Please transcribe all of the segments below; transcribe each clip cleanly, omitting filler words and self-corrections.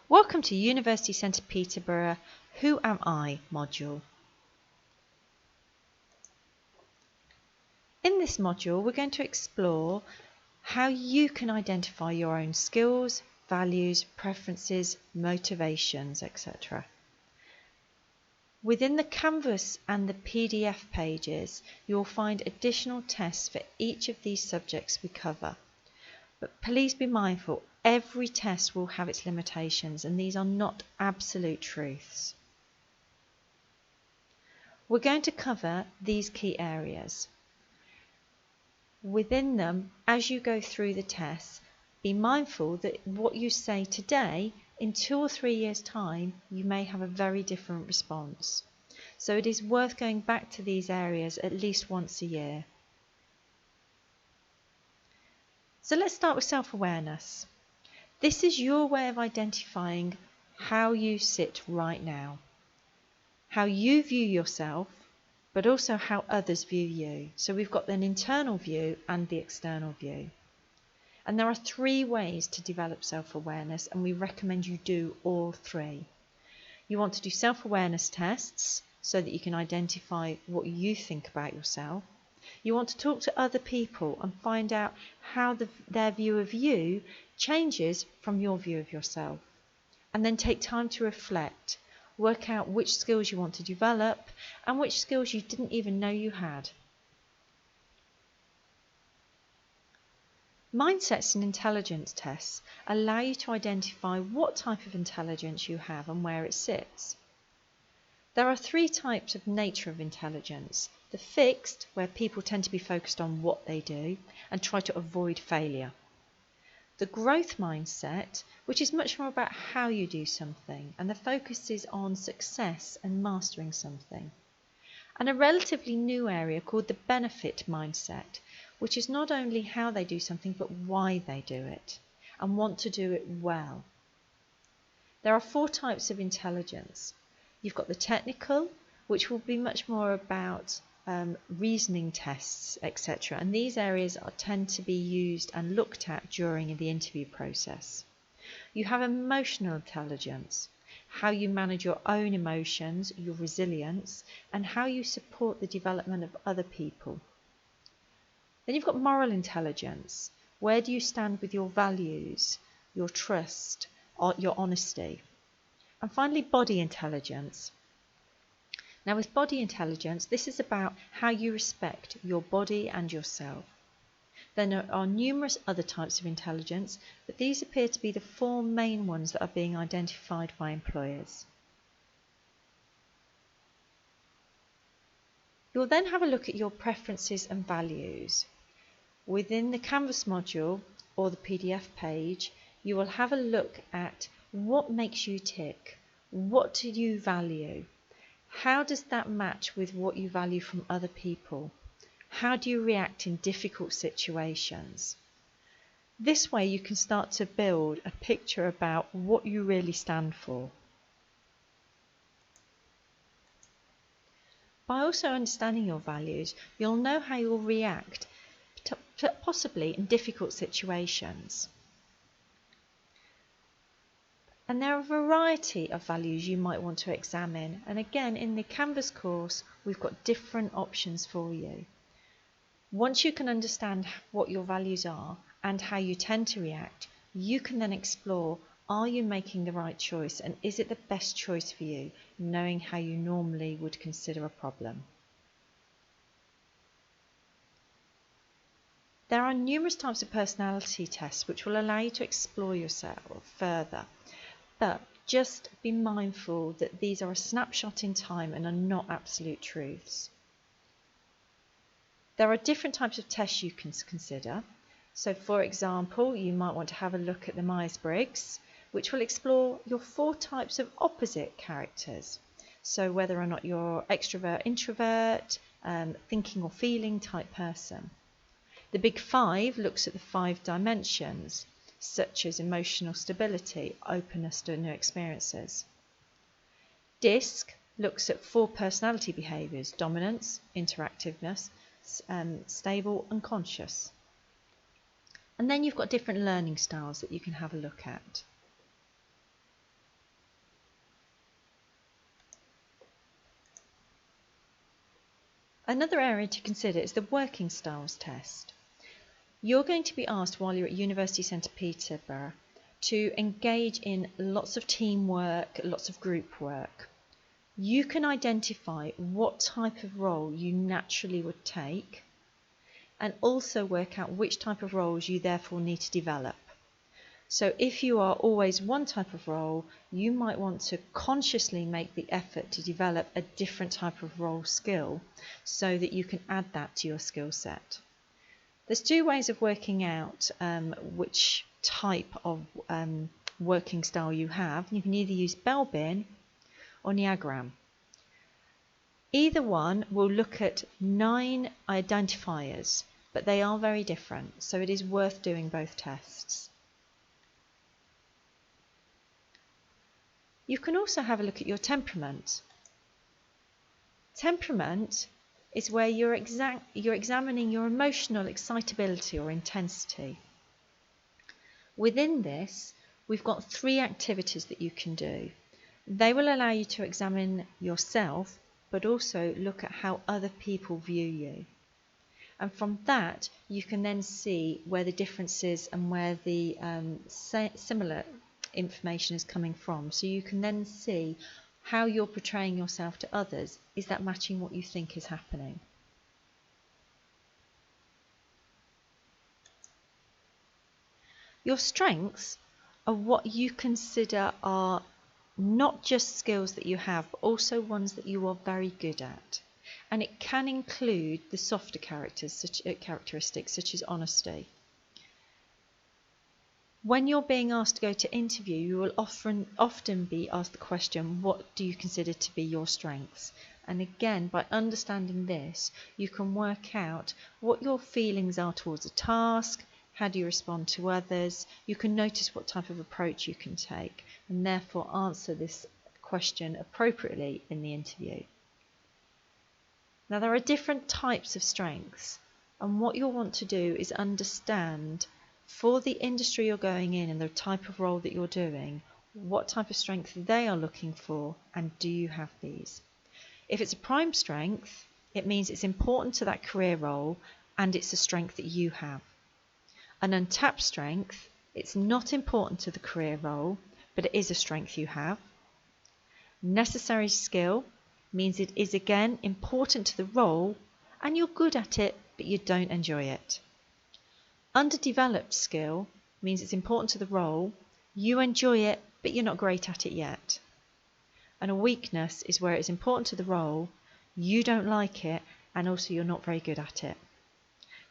Welcome to University Centre Peterborough Who Am I module. In this module we're going to explore how you can identify your own skills, values, preferences, motivations, etc. Within the Canvas and the PDF pages you'll find additional tests for each of these subjects we cover. But please be mindful, every test will have its limitations and these are not absolute truths. We're going to cover these key areas. Within them, as you go through the tests, be mindful that what you say today, in 2 or 3 years' time, you may have a very different response. So it is worth going back to these areas at least once a year. So let's start with self-awareness. This is your way of identifying how you sit right now, how you view yourself, but also how others view you. So we've got an internal view and the external view. And there are 3 ways to develop self-awareness, and we recommend you do all 3. You want to do self-awareness tests so that you can identify what you think about yourself. You want to talk to other people and find out how their view of you changes from your view of yourself. And then take time to reflect, work out which skills you want to develop and which skills you didn't even know you had. Mindsets and intelligence tests allow you to identify what type of intelligence you have and where it sits. There are 3 types of nature of intelligence. The fixed, where people tend to be focused on what they do and try to avoid failure. The growth mindset, which is much more about how you do something, and the focus is on success and mastering something. And a relatively new area called the benefit mindset, which is not only how they do something but why they do it and want to do it well. There are 4 types of intelligence. You've got the technical, which will be much more about reasoning tests, etc. And these areas tend to be used and looked at during the interview process. You have emotional intelligence, how you manage your own emotions, your resilience, and how you support the development of other people. Then you've got moral intelligence. Where do you stand with your values, your trust, or your honesty? And finally, body intelligence. Now with body intelligence, this is about how you respect your body and yourself. Then there are numerous other types of intelligence, but these appear to be the 4 main ones that are being identified by employers. You'll then have a look at your preferences and values. Within the Canvas module or the PDF page, you will have a look at what makes you tick, what do you value, how does that match with what you value from other people, how do you react in difficult situations. This way you can start to build a picture about what you really stand for. By also understanding your values, you'll know how you'll react possibly in difficult situations. And there are a variety of values you might want to examine, and again in the Canvas course we've got different options for you. Once you can understand what your values are and how you tend to react, you can then explore, are you making the right choice and is it the best choice for you, knowing how you normally would consider a problem. There are numerous types of personality tests which will allow you to explore yourself further, but just be mindful that these are a snapshot in time and are not absolute truths. There are different types of tests you can consider. So for example, you might want to have a look at the Myers-Briggs, which will explore your 4 types of opposite characters. So whether or not you're extrovert, introvert, thinking or feeling type person. The Big 5 looks at the 5 dimensions, such as emotional stability, openness to new experiences. DISC looks at 4 personality behaviours: dominance, interactiveness, stable and conscious. And then you've got different learning styles that you can have a look at. Another area to consider is the working styles test. You're going to be asked while you're at University Centre Peterborough to engage in lots of teamwork, lots of group work. You can identify what type of role you naturally would take and also work out which type of roles you therefore need to develop. So if you are always one type of role, you might want to consciously make the effort to develop a different type of role skill so that you can add that to your skill set. There's two ways of working out which type of working style you have. You can either use Belbin or Niagram. Either one will look at 9 identifiers, but they are very different, so it is worth doing both tests. You can also have a look at your temperament. Temperament is where you're examining your emotional excitability or intensity. Within this, we've got 3 activities that you can do. They will allow you to examine yourself, but also look at how other people view you. And from that, you can then see where the differences and where the similar information is coming from. So you can then see how you're portraying yourself to others. Is that matching what you think is happening? Your strengths are what you consider are not just skills that you have, but also ones that you are very good at. And it can include the softer characteristics such as honesty. When you're being asked to go to interview, you will often be asked the question, what do you consider to be your strengths? And again, by understanding this, you can work out what your feelings are towards a task, how do you respond to others. You can notice what type of approach you can take and therefore answer this question appropriately in the interview. Now, there are different types of strengths, and what you'll want to do is understand for the industry you're going in and the type of role that you're doing, what type of strength they are looking for, and do you have these? If it's a prime strength, it means it's important to that career role and it's a strength that you have. An untapped strength, it's not important to the career role, but it is a strength you have. Necessary skill means it is again important to the role and you're good at it, but you don't enjoy it. Underdeveloped skill means it's important to the role, you enjoy it, but you're not great at it yet. And a weakness is where it's important to the role, you don't like it, and also you're not very good at it.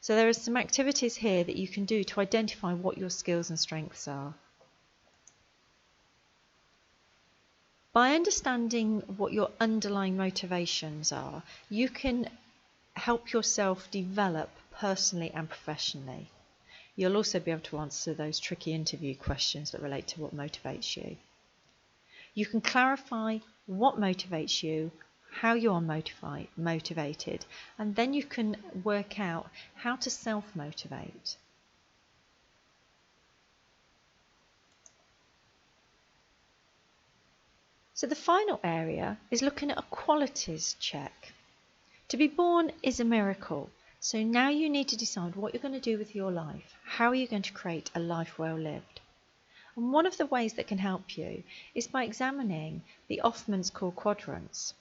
So there are some activities here that you can do to identify what your skills and strengths are. By understanding what your underlying motivations are, you can help yourself develop personally and professionally. You'll also be able to answer those tricky interview questions that relate to what motivates you. You can clarify what motivates you, how you are motivated, and then you can work out how to self-motivate. So the final area is looking at a qualities check. To be born is a miracle, so now you need to decide what you're going to do with your life. How are you going to create a life well lived? And one of the ways that can help you is by examining the Offman's core quadrants.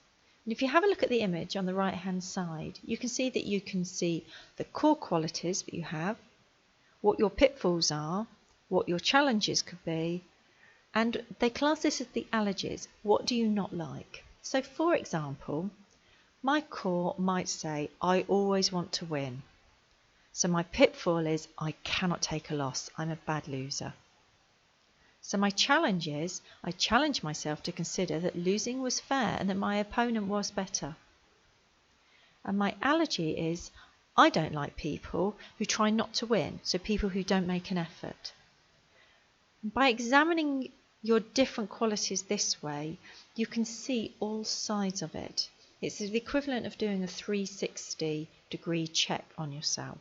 And if you have a look at the image on the right hand side, you can see that you can see the core qualities that you have, what your pitfalls are, what your challenges could be, and they class this as the allergies. What do you not like? So for example, my core might say, I always want to win. So my pitfall is, I cannot take a loss. I'm a bad loser. So my challenge is, I challenge myself to consider that losing was fair and that my opponent was better. And my allergy is, I don't like people who try not to win, so people who don't make an effort. By examining your different qualities this way, you can see all sides of it. It's the equivalent of doing a 360-degree check on yourself.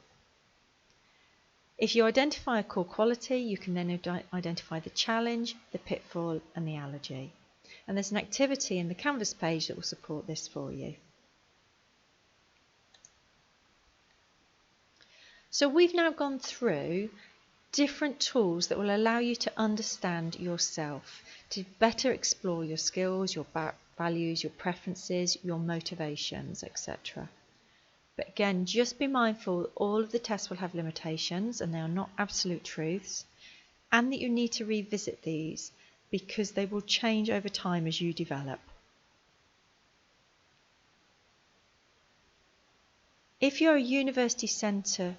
If you identify a core quality, you can then identify the challenge, the pitfall, and the allergy. And there's an activity in the Canvas page that will support this for you. So we've now gone through different tools that will allow you to understand yourself, to better explore your skills, your values, your preferences, your motivations, etc. But again, just be mindful all of the tests will have limitations and they are not absolute truths, and that you need to revisit these because they will change over time as you develop. If you're a University Centre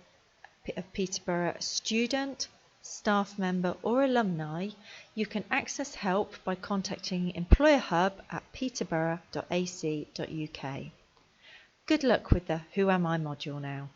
of Peterborough student, staff member or alumni, you can access help by contacting Employer Hub at peterborough.ac.uk. Good luck with the Who Am I module now.